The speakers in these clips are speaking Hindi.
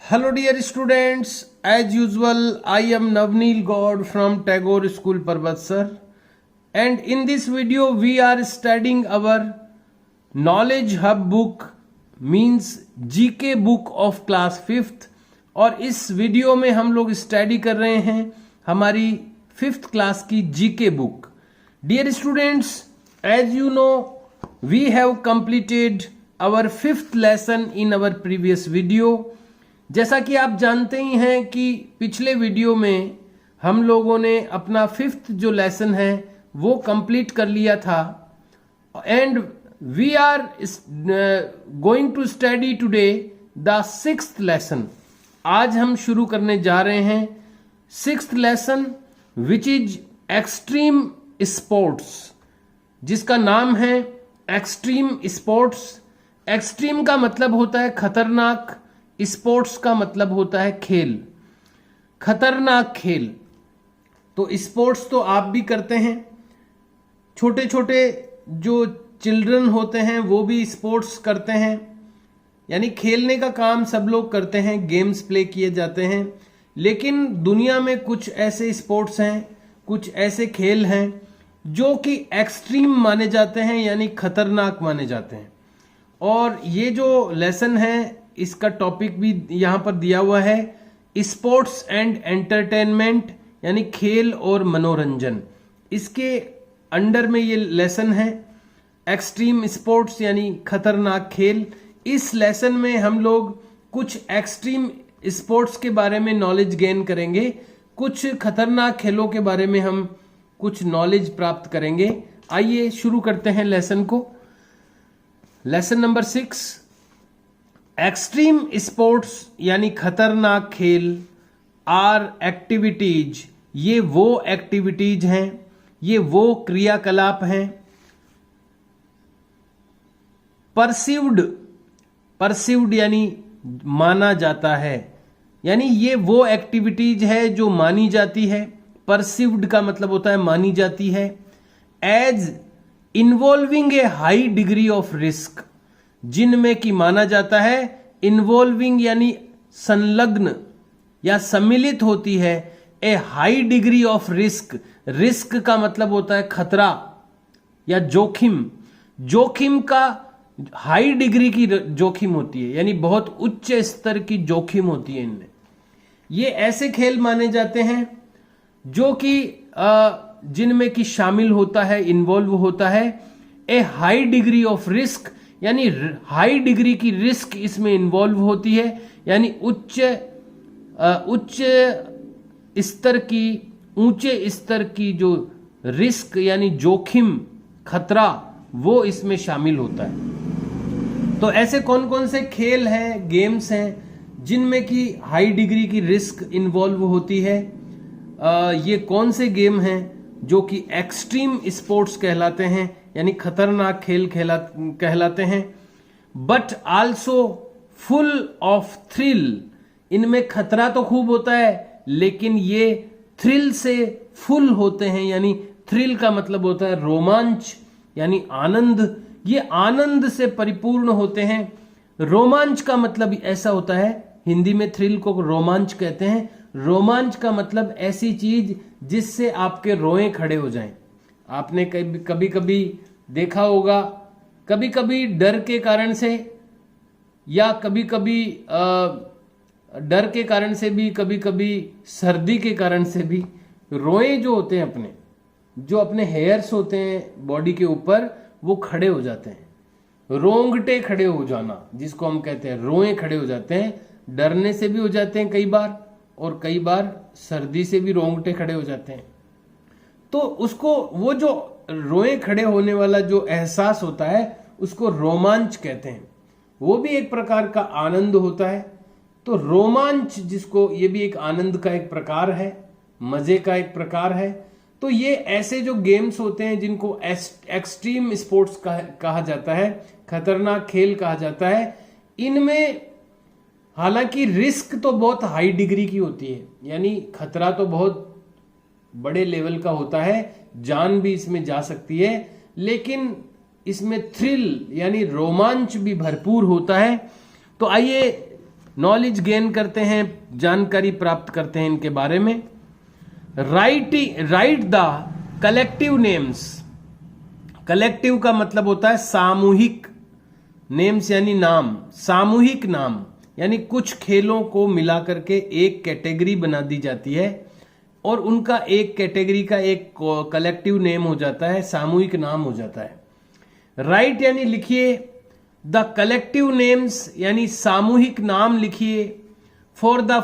Hello dear students, as usual I am Navneel God from Tagore School Parvatsar, and in this video we are studying our Knowledge Hub book means GK book of class 5th। और इस वीडियो में हम लोग स्टडी कर रहे हैं हमारी 5th क्लास की GK बुक। Dear students, as you know we have completed our 5th lesson in our previous video. जैसा कि आप जानते ही हैं कि पिछले वीडियो में हम लोगों ने अपना 5th जो लेसन है वो कंप्लीट कर लिया था, and we are going to study today the 6th lesson. आज हम शुरू करने जा रहे हैं 6th lesson which is extreme sports, जिसका नाम है एक्सट्रीम स्पोर्ट्स। एक्सट्रीम का मतलब होता है खतरनाक, स्पोर्ट्स का मतलब होता है खेल, खतरनाक खेल। तो स्पोर्ट्स तो आप भी करते हैं, छोटे छोटे जो चिल्ड्रन होते हैं वो भी स्पोर्ट्स करते हैं, यानी खेलने का काम सब लोग करते हैं, गेम्स प्ले किए जाते हैं। लेकिन दुनिया में कुछ ऐसे स्पोर्ट्स हैं, कुछ ऐसे खेल हैं जो कि एक्सट्रीम माने जाते हैं, यानी खतरनाक माने जाते हैं। और ये जो लेसन है इसका टॉपिक भी यहाँ पर दिया हुआ है, स्पोर्ट्स एंड एंटरटेनमेंट, यानी खेल और मनोरंजन। इसके अंडर में ये लेसन है एक्सट्रीम स्पोर्ट्स यानी खतरनाक खेल। इस लेसन में हम लोग कुछ एक्सट्रीम स्पोर्ट्स के बारे में नॉलेज गेन करेंगे, कुछ खतरनाक खेलों के बारे में हम कुछ नॉलेज प्राप्त करेंगे। आइए शुरू करते हैं लेसन को। लेसन नंबर 6, एक्सट्रीम स्पोर्ट्स यानी खतरनाक खेल आर एक्टिविटीज, ये वो एक्टिविटीज हैं, ये वो क्रियाकलाप हैं। परसीव्ड यानी माना जाता है, यानी ये वो एक्टिविटीज है जो मानी जाती है। परसीव्ड का मतलब होता है मानी जाती है। As involving a high degree of risk, जिनमें कि माना जाता है, इन्वॉल्विंग यानी संलग्न या सम्मिलित होती है, a high degree of risk. Risk का मतलब होता है खतरा या जोखिम। जोखिम का हाई डिग्री की जोखिम होती है, यानी बहुत उच्च स्तर की जोखिम होती है इनमें। ये ऐसे खेल माने जाते हैं जो कि जिनमें कि शामिल होता है, इन्वॉल्व होता है a high degree of risk, यानी हाई डिग्री की रिस्क इसमें इन्वॉल्व होती है, यानी ऊंचे स्तर की जो रिस्क यानी जोखिम, खतरा, वो इसमें शामिल होता है। तो ऐसे कौन कौन से खेल हैं, गेम्स हैं जिनमें कि हाई डिग्री की रिस्क इन्वॉल्व होती है? ये कौन से गेम हैं जो कि एक्सट्रीम स्पोर्ट्स कहलाते हैं, यानी खतरनाक खेल कहलाते हैं, but also full of thrill. इनमें खतरा तो खूब होता है लेकिन ये थ्रिल से फुल होते हैं, यानी थ्रिल का मतलब होता है रोमांच यानी आनंद। ये आनंद से परिपूर्ण होते हैं। रोमांच का मतलब ऐसा होता है, हिंदी में थ्रिल को रोमांच कहते हैं। रोमांच का मतलब ऐसी चीज जिससे आपके रोए खड़े हो जाएं। आपने कभी कभी देखा होगा, कभी कभी डर के कारण से या कभी कभी डर के कारण से भी, कभी कभी सर्दी के कारण से भी रोए जो होते हैं, जो अपने हेयर्स होते हैं बॉडी के ऊपर, वो खड़े हो जाते हैं। रोंगटे खड़े हो जाना जिसको हम कहते हैं, रोए खड़े हो जाते हैं। डरने से भी हो जाते हैं कई बार, और कई बार सर्दी से भी रोंगटे खड़े हो जाते हैं। तो उसको, वो जो रोए खड़े होने वाला जो एहसास होता है उसको रोमांच कहते हैं। वो भी एक प्रकार का आनंद होता है। तो रोमांच, जिसको, ये भी एक आनंद का एक प्रकार है, मजे का एक प्रकार है। तो ये ऐसे जो गेम्स होते हैं जिनको एक्सट्रीम स्पोर्ट्स कहा जाता है, खतरनाक खेल कहा जाता है। इनमें हालांकि रिस्क तो बहुत हाई डिग्री की होती है, यानी खतरा तो बहुत बड़े लेवल का होता है, जान भी इसमें जा सकती है, लेकिन इसमें थ्रिल यानी रोमांच भी भरपूर होता है। तो आइए नॉलेज गेन करते हैं, जानकारी प्राप्त करते हैं इनके बारे में। Right the collective names. Collective का मतलब होता है सामूहिक, नेम्स यानी नाम, सामूहिक नाम यानी कुछ खेलों को मिला करके एक कैटेगरी बना दी जाती है और उनका एक कैटेगरी का एक कलेक्टिव नेम हो जाता है, सामूहिक नाम हो जाता है। राइट यानी लिखिए, द कलेक्टिव नेम्स यानी सामूहिक नाम लिखिए, फॉर द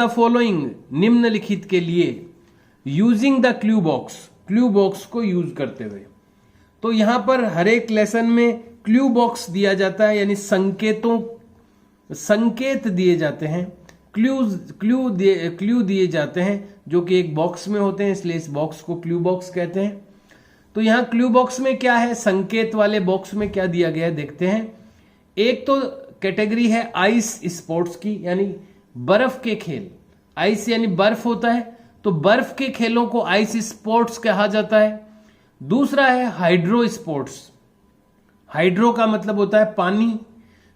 फॉलोइंग निम्नलिखित के लिए, यूजिंग द क्लू बॉक्स को यूज करते हुए। तो यहां पर हर एक लेसन में क्लू बॉक्स दिया जाता है, यानी संकेत दिए जाते हैं, क्लू दिए जाते हैं जो कि एक बॉक्स में होते हैं, इसलिए इस बॉक्स को क्लू बॉक्स कहते हैं। तो यहां क्लू बॉक्स में क्या है, संकेत वाले बॉक्स में क्या दिया गया है देखते हैं। एक तो कैटेगरी है आइस स्पोर्ट्स की, यानी बर्फ के खेल। आइस यानी बर्फ होता है, तो बर्फ के खेलों को आइस स्पोर्ट्स कहा जाता है। दूसरा है हाइड्रो स्पोर्ट्स। हाइड्रो का मतलब होता है पानी,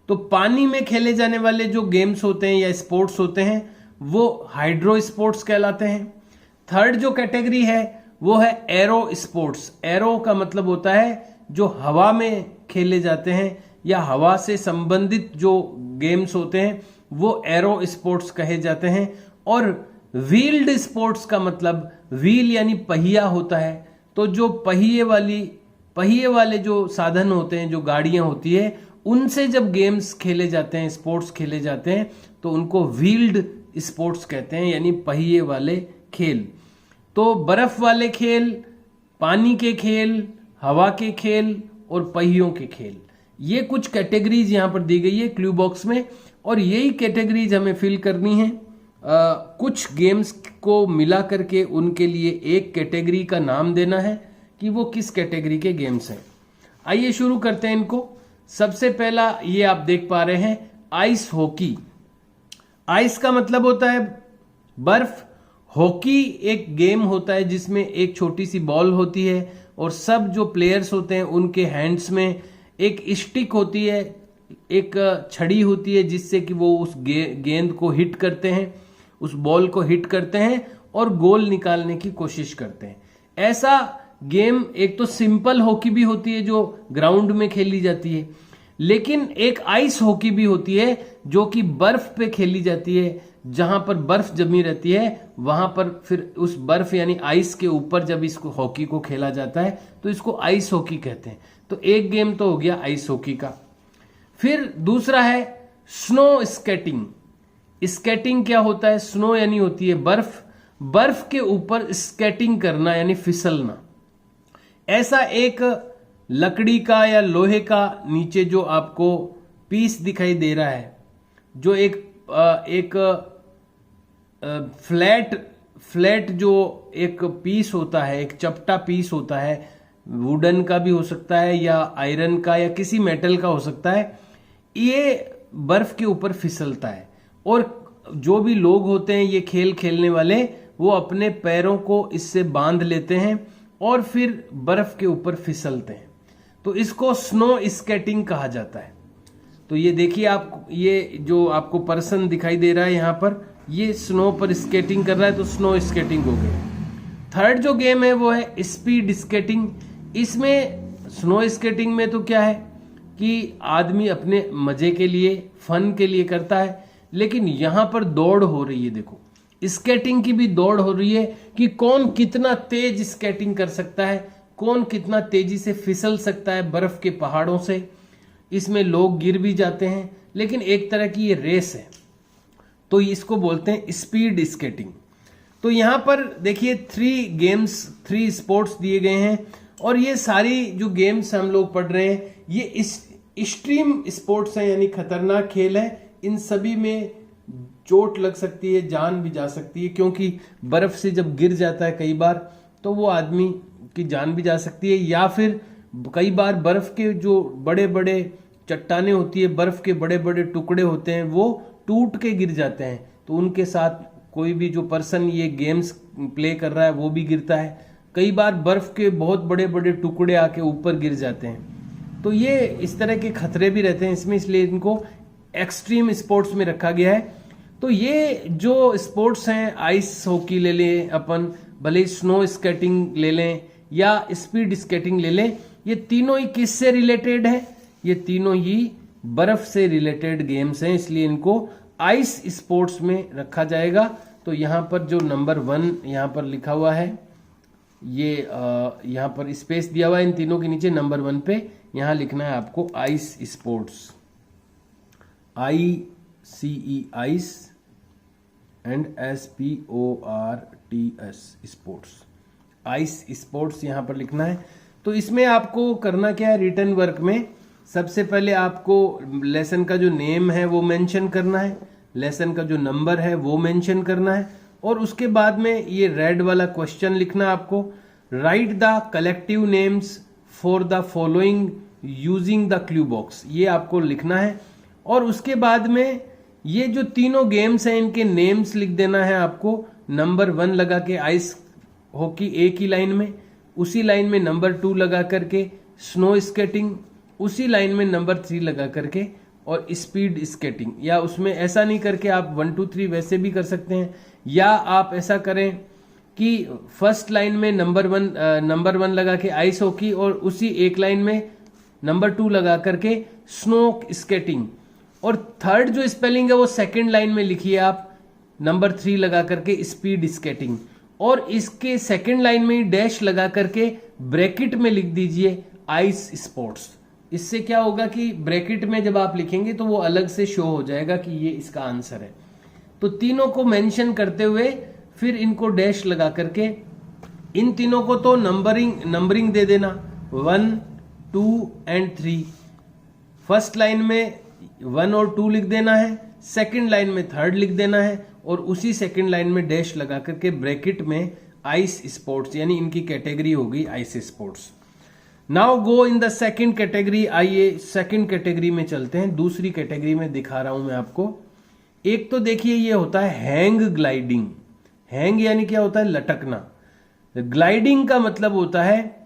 तो पानी में खेले जाने वाले जो गेम्स होते हैं या स्पोर्ट्स होते हैं वो हाइड्रो स्पोर्ट्स कहलाते हैं। थर्ड जो कैटेगरी है वो है एरो स्पोर्ट्स। एरो का मतलब होता है जो हवा में खेले जाते हैं या हवा से संबंधित जो गेम्स होते हैं वो एरो स्पोर्ट्स कहे जाते हैं। और व्हील्ड स्पोर्ट्स का मतलब व्हील यानी पहिया होता है, तो जो पहिए वाले जो साधन होते हैं, जो गाड़ियां होती है, उनसे जब गेम्स खेले जाते हैं, स्पोर्ट्स खेले जाते हैं, तो उनको व्हील्ड स्पोर्ट्स कहते हैं, यानी पहिए वाले खेल। तो बर्फ वाले खेल, पानी के खेल, हवा के खेल और पहियों के खेल, ये कुछ कैटेगरीज यहां पर दी गई है क्लू बॉक्स में, और यही कैटेगरीज हमें फिल करनी है। कुछ गेम्स को मिला करके उनके लिए एक कैटेगरी का नाम देना है कि वो किस कैटेगरी के गेम्स हैं। आइए शुरू करते हैं इनको। सबसे पहला ये आप देख पा रहे हैं आइस हॉकी। आइस का मतलब होता है बर्फ, हॉकी एक गेम होता है जिसमें एक छोटी सी बॉल होती है और सब जो प्लेयर्स होते हैं उनके हैंड्स में एक स्टिक होती है, एक छड़ी होती है जिससे कि वो उस गेंद को हिट करते हैं, उस बॉल को हिट करते हैं और गोल निकालने की कोशिश करते हैं। ऐसा गेम एक तो सिंपल हॉकी भी होती है जो ग्राउंड में खेली जाती है, लेकिन एक आइस हॉकी भी होती है जो कि बर्फ पे खेली जाती है, जहां पर बर्फ जमी रहती है वहां पर फिर उस बर्फ यानी आइस के ऊपर जब इसको हॉकी को खेला जाता है तो इसको आइस हॉकी कहते हैं। तो एक गेम तो हो गया आइस हॉकी का। फिर दूसरा है स्नो स्केटिंग। स्केटिंग क्या होता है, स्नो यानी होती है बर्फ, बर्फ के ऊपर स्केटिंग करना यानी फिसलना। ऐसा एक लकड़ी का या लोहे का नीचे जो आपको पीस दिखाई दे रहा है, जो एक फ्लैट जो एक पीस होता है, एक चपटा पीस होता है, वुडन का भी हो सकता है या आयरन का या किसी मेटल का हो सकता है, ये बर्फ के ऊपर फिसलता है। और जो भी लोग होते हैं ये खेल खेलने वाले, वो अपने पैरों को इससे बांध लेते हैं और फिर बर्फ के ऊपर फिसलते हैं, तो इसको स्नो स्केटिंग कहा जाता है। तो ये देखिए आप, ये जो आपको पर्सन दिखाई दे रहा है यहाँ पर, ये स्नो पर स्केटिंग कर रहा है, तो स्नो स्केटिंग हो गई। थर्ड जो गेम है वो है स्पीड स्केटिंग। इसमें स्नो स्केटिंग में तो क्या है कि आदमी अपने मजे के लिए, फन के लिए करता है, लेकिन यहां पर दौड़ हो रही है। देखो स्केटिंग की भी दौड़ हो रही है कि कौन कितना तेज स्केटिंग कर सकता है, कौन कितना तेजी से फिसल सकता है बर्फ के पहाड़ों से। इसमें लोग गिर भी जाते हैं, लेकिन एक तरह की ये रेस है, तो इसको बोलते हैं स्पीड स्केटिंग। तो यहां पर देखिए 3 स्पोर्ट्स दिए गए हैं, और ये सारी जो गेम्स हम लोग पढ़ रहे हैं ये एक्सट्रीम स्पोर्ट्स हैं, यानी खतरनाक खेल है। इन सभी में चोट लग सकती है, जान भी जा सकती है, क्योंकि बर्फ से जब गिर जाता है कई बार तो वो आदमी की जान भी जा सकती है, या फिर कई बार बर्फ के जो बड़े बड़े चट्टाने होती है, बर्फ के बड़े बड़े टुकड़े होते हैं, वो टूट के गिर जाते हैं, तो उनके साथ कोई भी जो पर्सन ये गेम्स प्ले कर रहा है वो भी गिरता है। कई बार बर्फ के बहुत बड़े बड़े टुकड़े आके ऊपर गिर जाते हैं, तो ये इस तरह के खतरे भी रहते हैं इसमें, इसलिए इनको एक्सट्रीम स्पोर्ट्स में रखा गया है। तो ये जो स्पोर्ट्स हैं, आइस हॉकी ले लें अपन, भले स्नो स्केटिंग ले लें या स्पीड स्केटिंग ले लें, ये तीनों ही किससे रिलेटेड है? ये तीनों ही बर्फ से रिलेटेड गेम्स हैं, इसलिए इनको आइस स्पोर्ट्स में रखा जाएगा। तो यहां पर जो नंबर 1 यहां पर लिखा हुआ है, ये यहां पर स्पेस दिया हुआ है इन तीनों के नीचे, नंबर 1 पे यहां लिखना है आपको ice sports, ICE ice and SPORTS sports, ice sports यहां पर लिखना है। तो इसमें आपको करना क्या है, रिटन वर्क में सबसे पहले आपको लेसन का जो नेम है वो मेंशन करना है, लेसन का जो नंबर है वो मेंशन करना है, और उसके बाद में ये रेड वाला क्वेश्चन लिखना आपको, right the collective names for the following using the clue box, ये आपको लिखना है। और उसके बाद में ये जो तीनों गेम्स हैं इनके नेम्स लिख देना है आपको, नंबर 1 लगा के आइस हॉकी एक ही लाइन में, उसी लाइन में नंबर 2 लगा करके स्नो स्केटिंग, उसी लाइन में नंबर 3 लगा करके और स्पीड स्केटिंग। या उसमें ऐसा नहीं करके आप 1 2 3 वैसे भी कर सकते हैं, या आप ऐसा करें कि फर्स्ट लाइन में नंबर 1 लगा के आइस हॉकी और उसी एक लाइन में नंबर 2 लगा करके स्नो स्केटिंग, और थर्ड जो स्पेलिंग है वो सेकंड लाइन में लिखिए आप, नंबर 3 लगा करके स्पीड स्केटिंग, और इसके सेकंड लाइन में डैश लगा करके ब्रैकेट में लिख दीजिए आइस स्पोर्ट्स। इससे क्या होगा कि ब्रैकेट में जब आप लिखेंगे तो वो अलग से शो हो जाएगा कि ये इसका आंसर है। तो तीनों को मेंशन करते हुए फिर इनको डैश लगा करके इन तीनों को तो नंबरिंग दे देना, 1 2 एंड 3। फर्स्ट लाइन में 1 और 2 लिख देना है, सेकंड लाइन में 3rd लिख देना है, और उसी सेकंड लाइन में डैश लगा करके ब्रैकेट में आइस स्पोर्ट्स, यानी इनकी कैटेगरी होगी ice sports. Now go in the second category. आइए सेकंड कैटेगरी में चलते हैं। दूसरी कैटेगरी में दिखा रहा हूं मैं आपको। एक तो देखिए ये होता है हैंग ग्लाइडिंग। हैंग यानी क्या होता है? लटकना। ग्लाइडिंग का मतलब होता है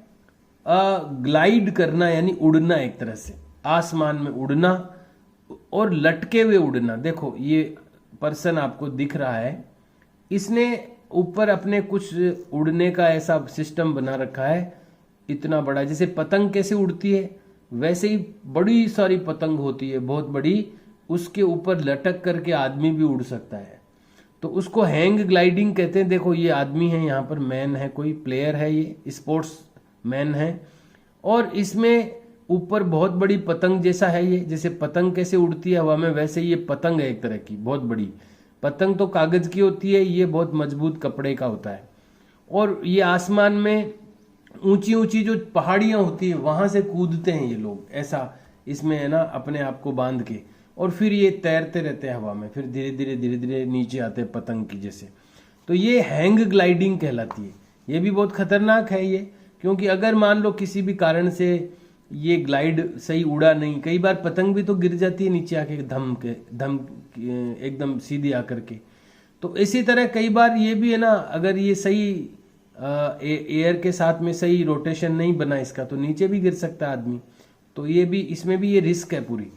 ग्लाइड करना, यानी उड़ना, एक तरह से आसमान में उड़ना और लटके हुए उड़ना। देखो ये पर्सन आपको दिख रहा है, इसने ऊपर अपने कुछ उड़ने का ऐसा सिस्टम बना रखा है इतना बड़ा, जैसे पतंग कैसे उड़ती है वैसे ही बड़ी सारी पतंग होती है बहुत बड़ी, उसके ऊपर लटक करके आदमी भी उड़ सकता है, तो उसको हैंग ग्लाइडिंग कहते हैं। देखो ये आदमी है, यहाँ पर मैन है, कोई प्लेयर है, ये स्पोर्ट्स मैन है, और इसमें ऊपर बहुत बड़ी पतंग जैसा है ये, जैसे पतंग कैसे उड़ती है हवा में वैसे ये पतंग है एक तरह की बहुत बड़ी। पतंग तो कागज की होती है, ये बहुत मजबूत कपड़े का होता है, और ये आसमान में ऊंची ऊंची जो पहाड़ियां होती है वहां से कूदते हैं ये लोग, ऐसा इसमें है ना अपने आप को बांध के, और फिर ये तैरते रहते हैं हवा में, फिर धीरे धीरे नीचे आते हैं पतंग की जैसे। तो ये हैंग ग्लाइडिंग कहलाती है। ये भी बहुत खतरनाक है ये, क्योंकि अगर मान लो किसी भी कारण से ये ग्लाइड सही उड़ा नहीं, कई बार पतंग भी तो गिर जाती है नीचे आके धम एकदम सीधी आकर के। तो इसी तरह कई बार ये भी है ना, अगर ये सही एयर के साथ में सही रोटेशन नहीं बना इसका, तो नीचे भी गिर सकता है आदमी। तो ये भी, इसमें भी ये रिस्क है पूरी।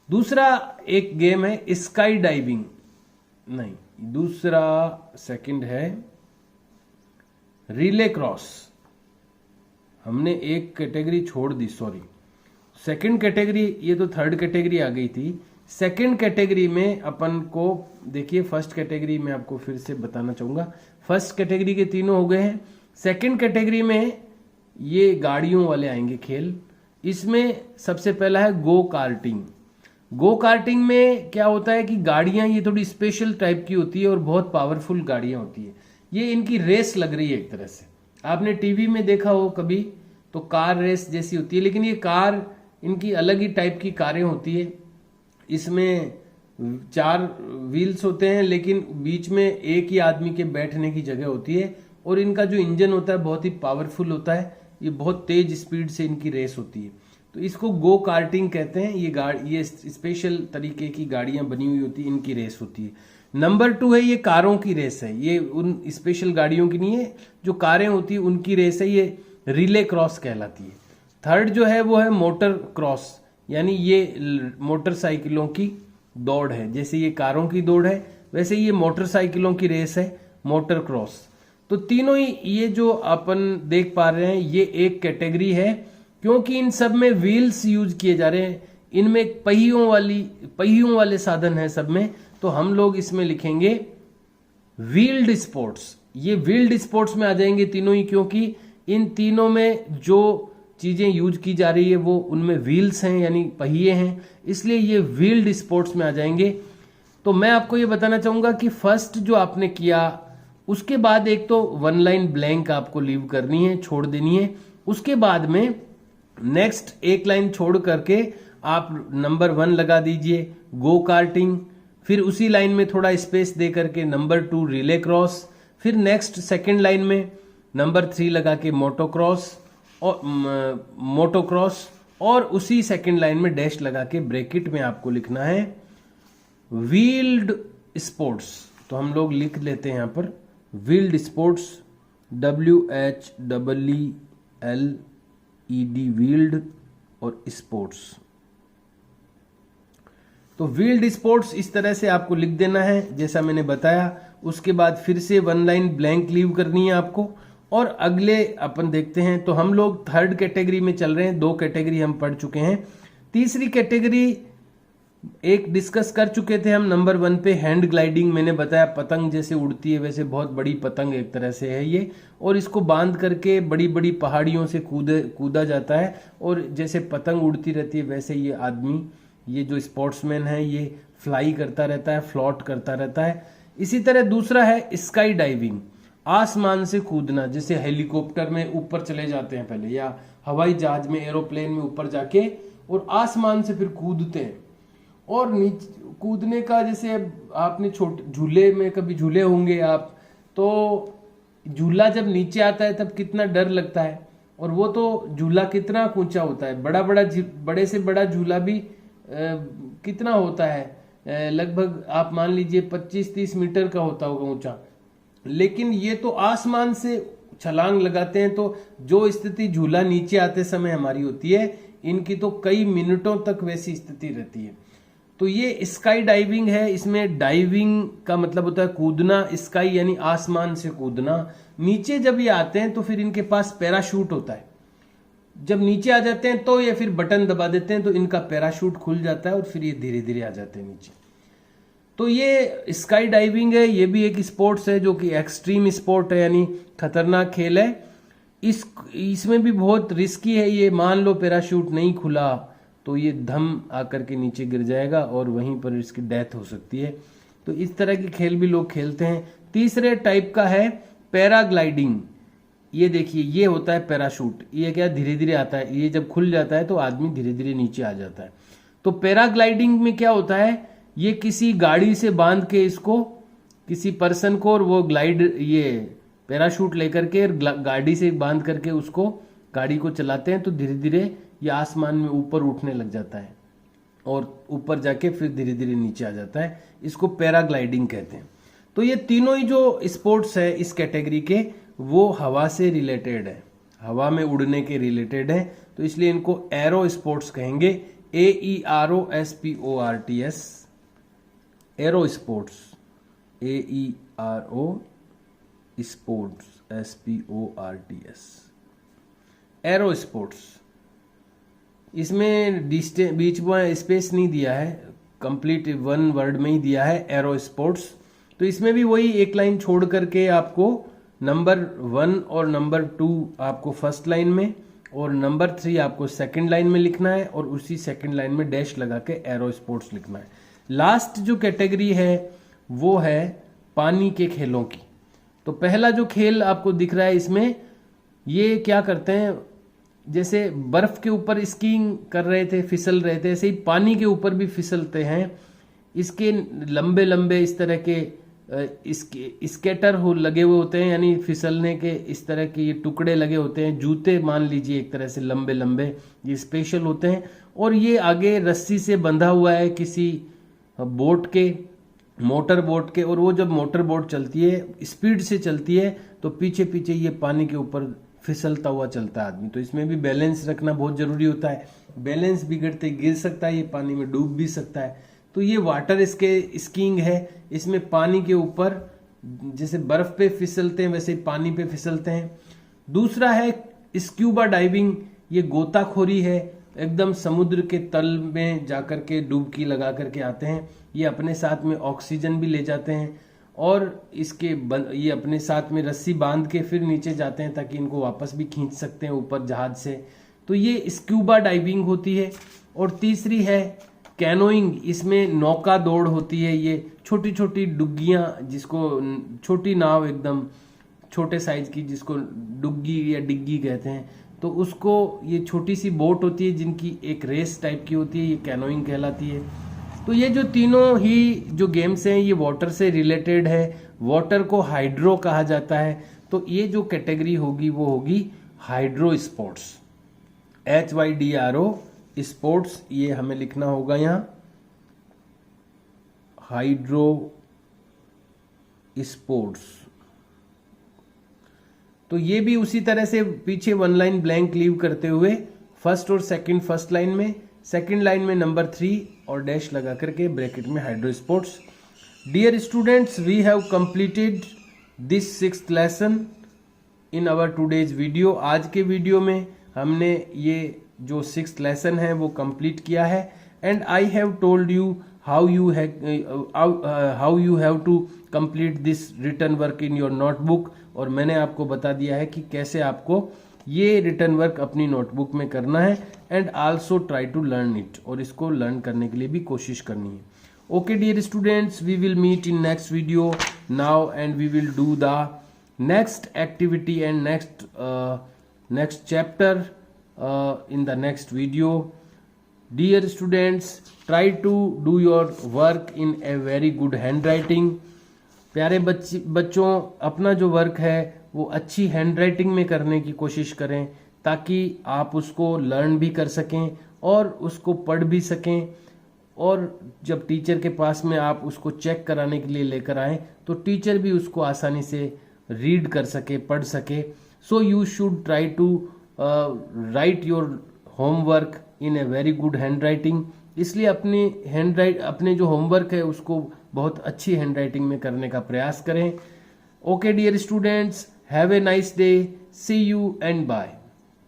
दूसरा एक गेम है स्काई डाइविंग, नहीं दूसरा सेकंड है रिले क्रॉस। हमने एक कैटेगरी छोड़ दी, सॉरी, सेकंड कैटेगरी, ये तो थर्ड कैटेगरी आ गई थी। सेकंड कैटेगरी में अपन को देखिए, फर्स्ट कैटेगरी में आपको फिर से बताना चाहूंगा, फर्स्ट कैटेगरी के तीनों हो गए हैं। सेकंड कैटेगरी में ये गाड़ियों वाले आएंगे खेल। इसमें सबसे पहला है गो कार्टिंग। गो कार्टिंग में क्या होता है कि गाड़ियां ये थोड़ी स्पेशल टाइप की होती है और बहुत पावरफुल गाड़ियां होती है। ये इनकी रेस लग रही है एक तरह से, आपने टीवी में देखा हो कभी, तो कार रेस जैसी होती है, लेकिन ये कार इनकी अलग ही टाइप की कारें होती है। इसमें 4 व्हील्स होते हैं, लेकिन बीच में एक ही आदमी के बैठने की जगह होती है, और इनका जो इंजन होता है बहुत ही पावरफुल होता है। ये बहुत तेज स्पीड से इनकी रेस होती है, तो इसको गो कार्टिंग कहते हैं। ये स्पेशल तरीके की गाड़ियां बनी हुई होती है, इनकी रेस होती है। नंबर 2 है ये कारों की रेस है, ये उन स्पेशल गाड़ियों की नहीं है, जो कारें होती है उनकी रेस है, ये रिले क्रॉस कहलाती है। थर्ड जो है वो है मोटर क्रॉस, यानी ये मोटरसाइकिलों की दौड़ है। जैसे ये कारों की दौड़ है, वैसे ये मोटरसाइकिलों की रेस है, मोटर क्रॉस। तो तीनों ही ये जो अपन देख पा रहे हैं ये एक कैटेगरी है, क्योंकि इन सब में व्हील्स यूज किए जा रहे हैं। इनमें पहियों वाले साधन है सब में। तो हम लोग इसमें लिखेंगे व्हील्ड स्पोर्ट्स। ये व्हील्ड स्पोर्ट्स में आ जाएंगे तीनों ही, क्योंकि इन तीनों में जो चीजें यूज की जा रही है वो उनमें व्हील्स हैं यानी पहिए हैं, इसलिए ये व्हील्ड स्पोर्ट्स में आ जाएंगे। तो मैं आपको ये बताना चाहूंगा कि फर्स्ट जो आपने किया उसके बाद एक तो वन लाइन ब्लैंक आपको लीव करनी है, छोड़ देनी है। उसके बाद में नेक्स्ट एक लाइन छोड़ करके आप नंबर 1 लगा दीजिए गो कार्टिंग, फिर उसी लाइन में थोड़ा स्पेस दे करके नंबर 2 रिले क्रॉस, फिर नेक्स्ट सेकंड लाइन में नंबर 3 लगा के मोटोक्रॉस और उसी सेकंड लाइन में डैश लगा के ब्रैकेट में आपको लिखना है व्हील्ड स्पोर्ट्स। तो हम लोग लिख लेते हैं यहां पर व्हील्ड स्पोर्ट्स, WHEELED व्हील्ड और स्पोर्ट्स। तो व्हील्ड स्पोर्ट्स इस तरह से आपको लिख देना है जैसा मैंने बताया। उसके बाद फिर से 1 लाइन ब्लैंक लीव करनी है आपको। और अगले अपन देखते हैं, तो हम लोग थर्ड कैटेगरी में चल रहे हैं, 2 कैटेगरी हम पढ़ चुके हैं। तीसरी कैटेगरी एक डिस्कस कर चुके थे हम, नंबर 1 पे हैंड ग्लाइडिंग। मैंने बताया पतंग जैसे उड़ती है वैसे बहुत बड़ी पतंग एक तरह से है ये, और इसको बांध करके बड़ी बड़ी पहाड़ियों से कूदा जाता है, और जैसे पतंग उड़ती रहती है वैसे ये आदमी, ये जो स्पोर्ट्समैन है ये फ्लाई करता रहता है, फ्लॉट करता रहता है। इसी तरह दूसरा है स्काई डाइविंग, आसमान से कूदना, जैसे हेलीकॉप्टर में ऊपर चले जाते हैं पहले, या हवाई जहाज में एरोप्लेन में ऊपर जाके और आसमान से फिर कूदते हैं। और नीचे कूदने का, जैसे आपने छोटे झूले में कभी झूले होंगे आप, तो झूला जब नीचे आता है तब कितना डर लगता है, और वो तो झूला कितना ऊंचा होता है, बड़े से बड़ा झूला भी कितना होता है, लगभग आप मान लीजिए 25-30 मीटर का होता होगा ऊंचा। लेकिन ये तो आसमान से छलांग लगाते हैं, तो जो स्थिति झूला नीचे आते समय हमारी होती है, इनकी तो कई मिनटों तक वैसी स्थिति रहती है। तो ये स्काई डाइविंग है। इसमें डाइविंग का मतलब होता है कूदना, स्काई यानी आसमान से कूदना। नीचे जब ये आते हैं तो फिर इनके पास पैराशूट होता है, जब नीचे आ जाते हैं तो ये फिर बटन दबा देते हैं तो इनका पैराशूट खुल जाता है और फिर ये धीरे धीरे आ जाते हैं नीचे। तो ये स्काई डाइविंग है, ये भी एक स्पोर्ट्स है जो कि एक्सट्रीम स्पोर्ट है, यानी खतरनाक खेल है। इसमें भी बहुत रिस्की है। ये मान लो पैराशूट नहीं खुला तो ये धम आकर के नीचे गिर जाएगा और वहीं पर इसकी डेथ हो सकती है। तो इस तरह के खेल भी लोग खेलते हैं। तीसरे टाइप का है पैराग्लाइडिंग। ये देखिए, ये होता है पैराशूट, ये क्या धीरे धीरे आता है, ये जब खुल जाता है तो आदमी धीरे धीरे नीचे आ जाता है। तो पैराग्लाइडिंग में क्या होता है, ये किसी गाड़ी से बांध के इसको किसी पर्सन को, और वो ग्लाइड ये पैराशूट लेकर के गाड़ी से बांध करके उसको गाड़ी को चलाते हैं, तो धीरे धीरे ये आसमान में ऊपर उठने लग जाता है और ऊपर जाके फिर धीरे धीरे नीचे आ जाता है। इसको पैराग्लाइडिंग कहते हैं। तो ये तीनों ही जो स्पोर्ट्स है इस कैटेगरी के, वो हवा से रिलेटेड है, हवा में उड़ने के रिलेटेड है, तो इसलिए इनको एरो स्पोर्ट्स कहेंगे। AEROSPORTS, aero sports, AERO sports, SPORTS, aero sports. इसमें बीच में स्पेस नहीं दिया है, कंप्लीट 1 वर्ड में ही दिया है, एरो स्पोर्ट्स। तो इसमें भी वही एक लाइन छोड़ करके आपको नंबर 1 और नंबर 2 आपको फर्स्ट लाइन में और नंबर 3 आपको सेकंड लाइन में लिखना है, और उसी सेकंड लाइन में डैश लगा के एरो स्पोर्ट्स लिखना है। लास्ट जो कैटेगरी है वो है पानी के खेलों की। तो पहला जो खेल आपको दिख रहा है इसमें, ये क्या करते हैं, जैसे बर्फ के ऊपर स्कीइंग कर रहे थे, फिसल रहे थे, ऐसे ही पानी के ऊपर भी फिसलते हैं। इसके लंबे लंबे इस तरह के स्केटर हो लगे हुए होते हैं, यानी फिसलने के इस तरह के ये टुकड़े लगे होते हैं, जूते मान लीजिए एक तरह से लंबे लंबे, ये स्पेशल होते हैं। और ये आगे रस्सी से बंधा हुआ है किसी बोट के, मोटर बोट के, और वो जब मोटर बोट चलती है, स्पीड से चलती है, तो पीछे पीछे ये पानी के ऊपर फिसलता हुआ चलता है आदमी। तो इसमें भी बैलेंस रखना बहुत जरूरी होता है, बैलेंस बिगड़ते गिर सकता है, ये पानी में डूब भी सकता है। तो ये वाटर स्कीइंग है, इसमें पानी के ऊपर जैसे बर्फ पे फिसलते हैं वैसे पानी पे फिसलते हैं। दूसरा है स्क्यूबा डाइविंग, ये गोताखोरी है, एकदम समुद्र के तल में जाकर के डुबकी लगा करके आते हैं। ये अपने साथ में ऑक्सीजन भी ले जाते हैं और ये अपने साथ में रस्सी बांध के फिर नीचे जाते हैं ताकि इनको वापस भी खींच सकते हैं ऊपर जहाज से। तो ये स्क्यूबा डाइविंग होती है। और तीसरी है कैनोइंग, इसमें नौका दौड़ होती है। ये छोटी छोटी डुग्गियां, जिसको छोटी नाव एकदम छोटे साइज की, जिसको डुग्गी या डिग्गी कहते हैं, तो उसको ये छोटी सी बोट होती है जिनकी एक रेस टाइप की होती है, ये कैनोइंग कहलाती है। तो ये जो तीनों ही जो गेम्स हैं ये वाटर से रिलेटेड है। वाटर को हाइड्रो कहा जाता है, तो ये जो कैटेगरी होगी वो होगी हाइड्रो स्पोर्ट्स, HYDRO स्पोर्ट्स, ये हमें लिखना होगा यहाँ, हाइड्रो स्पोर्ट्स। तो ये भी उसी तरह से पीछे वन लाइन ब्लैंक लीव करते हुए फर्स्ट और सेकंड, फर्स्ट लाइन में, सेकंड लाइन में नंबर 3 और डैश लगा करके ब्रैकेट में hydro sports. Dear students, we have completed this 6th lesson in our today's video. आज के वीडियो में हमने ये जो 6th लेसन है वो कंप्लीट किया है। And I have told you how you have to complete this written work in your notebook, और मैंने आपको बता दिया है कि कैसे आपको ये रिटन वर्क अपनी नोटबुक में करना है। And also try to learn it, और इसको लर्न करने के लिए भी कोशिश करनी है। Okay dear students, we will meet in next video now and we will do the next activity and next chapter in the next video. Dear students, try to do your work in a very good handwriting. प्यारे बच्चों, अपना जो वर्क है वो अच्छी हैंडराइटिंग में करने की कोशिश करें ताकि आप उसको लर्न भी कर सकें और उसको पढ़ भी सकें, और जब टीचर के पास में आप उसको चेक कराने के लिए लेकर आएं तो टीचर भी उसको आसानी से रीड कर सके, पढ़ सके। So you should try to write your homework in a very good handwriting. इसलिए अपने जो होमवर्क है उसको बहुत अच्छी हैंडराइटिंग में करने का प्रयास करें। Okay dear students, have a nice day, see you and bye.